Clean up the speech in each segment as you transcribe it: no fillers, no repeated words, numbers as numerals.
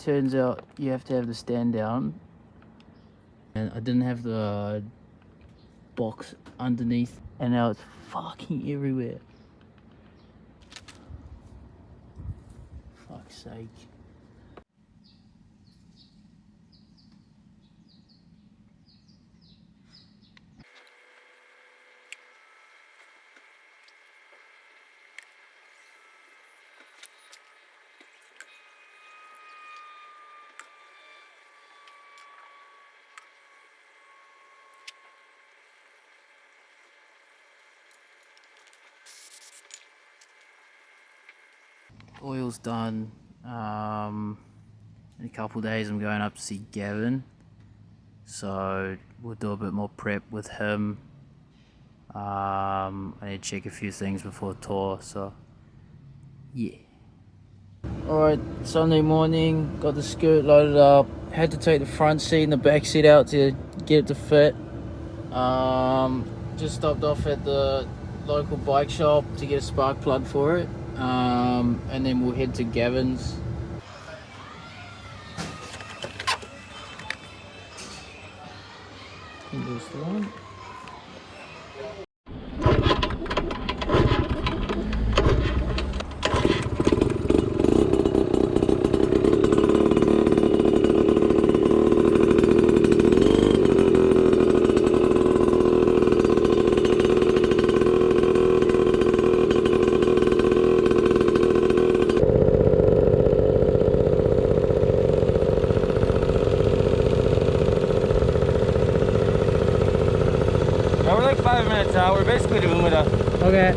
turns out you have to have the stand down, and I didn't have the box underneath, and now it's fucking everywhere. Fuck's sake. Oil's done. In a couple of days I'm going up to see Gavin, so we'll do a bit more prep with him. I need to check a few things before tour, so yeah. Alright, Sunday morning, got the skirt loaded up, had to take the front seat and the back seat out to get it to fit. Just stopped off at the local bike shop to get a spark plug for it, and then we'll head to Gavin's. Fingers one. We're like 5 minutes out. We're basically doing with a. Okay.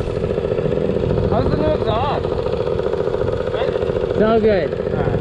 How's the new exhaust? Good? Sounds good. Alright.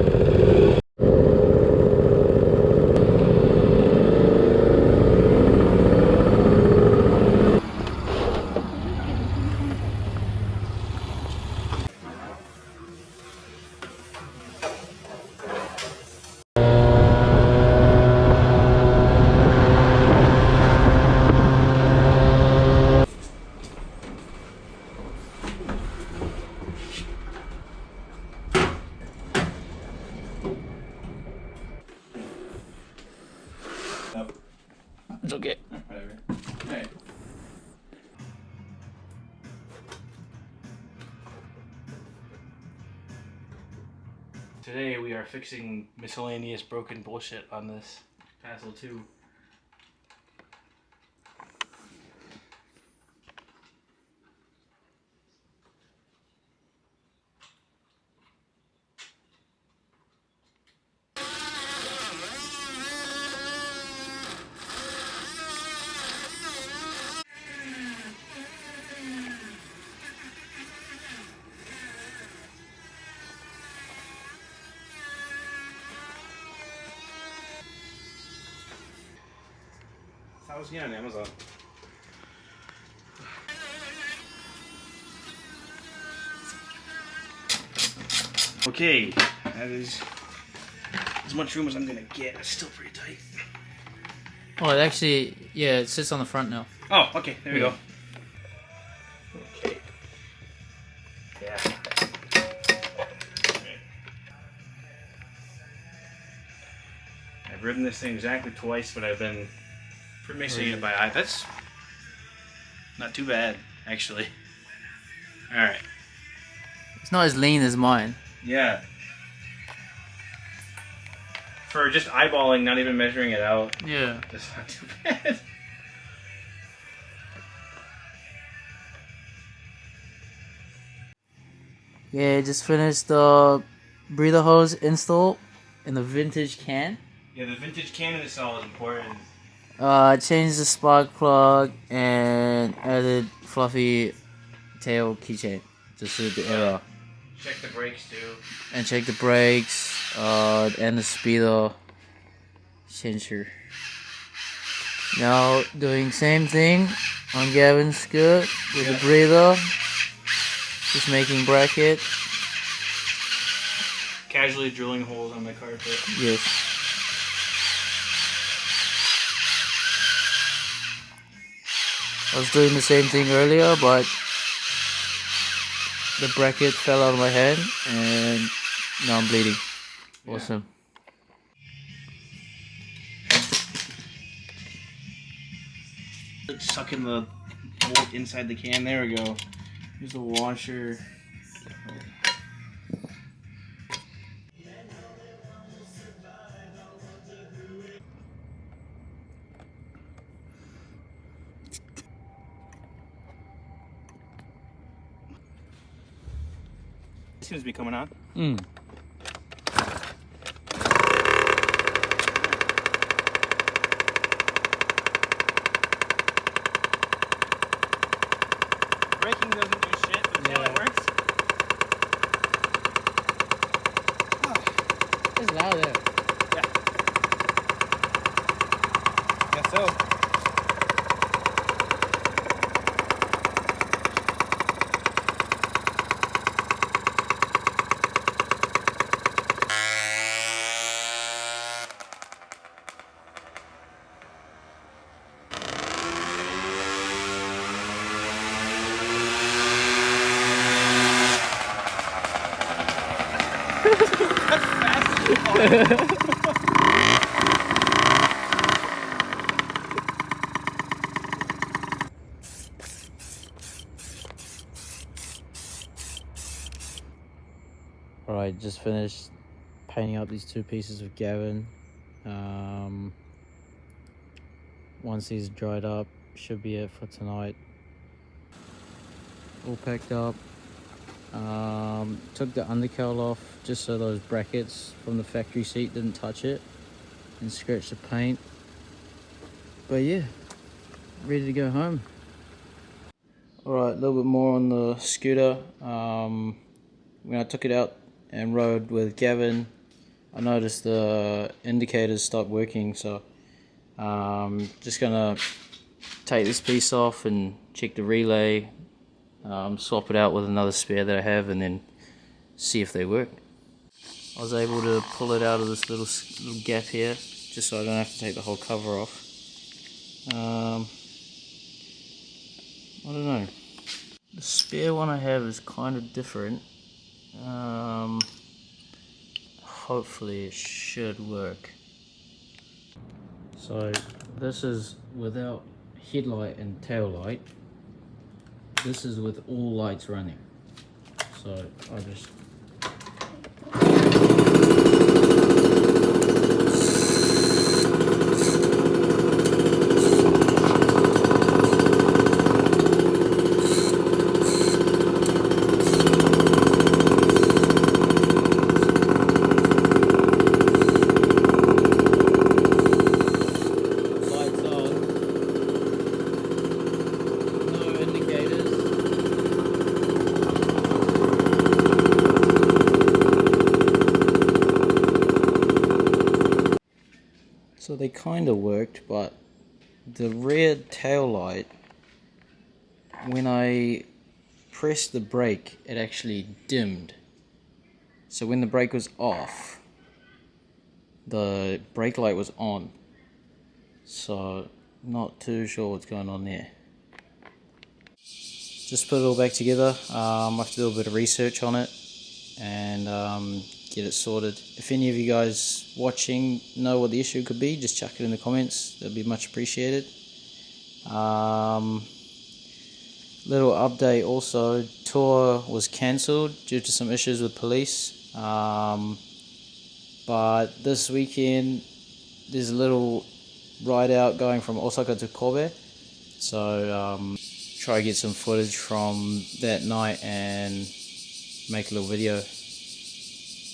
It's okay. Whatever. Alright. Today we are fixing miscellaneous broken bullshit on this Passol 2. I was getting on Amazon. Okay, that is as much room as I'm gonna get. It's still pretty tight. Oh, it actually, yeah, it sits on the front now. Oh, okay, there we go. Okay. Yeah. I've ridden this thing exactly twice, but I've been mixing it by eye. That's not too bad, actually. Alright. It's not as lean as mine. Yeah. For just eyeballing, not even measuring it out. Yeah. That's not too bad. Yeah, just finished the breather hose install in the vintage can. Yeah, the vintage can install is important. Changed the spark plug and added fluffy tail keychain to suit the era. Check the brakes too. And check the brakes, and the speedo sensor. Now doing same thing on Gavin's skirt with the breather. Just making bracket. Casually drilling holes on my carpet. Yes. I was doing the same thing earlier, but the bracket fell out of my hand and now I'm bleeding. Yeah. Awesome. sucking the bolt inside the can. There we go. Here's the washer. Seems to be coming on. Braking doesn't do shit, but see how it works? It's loud there. Yeah. Guess so. Alright, just finished painting up these two pieces with Gavin. Once these dried up, should be it for tonight. All packed up. Took the undercowl off just so those brackets from the factory seat didn't touch it and scratch the paint. But yeah, ready to go home. Alright, a little bit more on the scooter. When I took it out and rode with Gavin, I noticed the indicators stopped working, so just gonna take this piece off and check the relay, swap it out with another spare that I have, and then see if they work. I was able to pull it out of this little gap here, just so I don't have to take the whole cover off. I don't know. The spare one I have is kind of different. Hopefully it should work. So this is without headlight and tail light. This is with all lights running. So I just So they kind of worked, but the rear tail light, when I pressed the brake, it actually dimmed. So when the brake was off, the brake light was on. So not too sure what's going on there. Just put it all back together. I have to do a bit of research on it and get it sorted. If any of you guys watching know what the issue could be, just chuck it in the comments. That'd be much appreciated. Little update also, tour was cancelled due to some issues with police. But this weekend there's a little ride out going from Osaka to Kobe. So try to get some footage from that night and make a little video.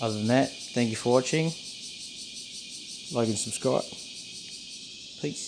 Other than that, thank you for watching. Like and subscribe. Peace.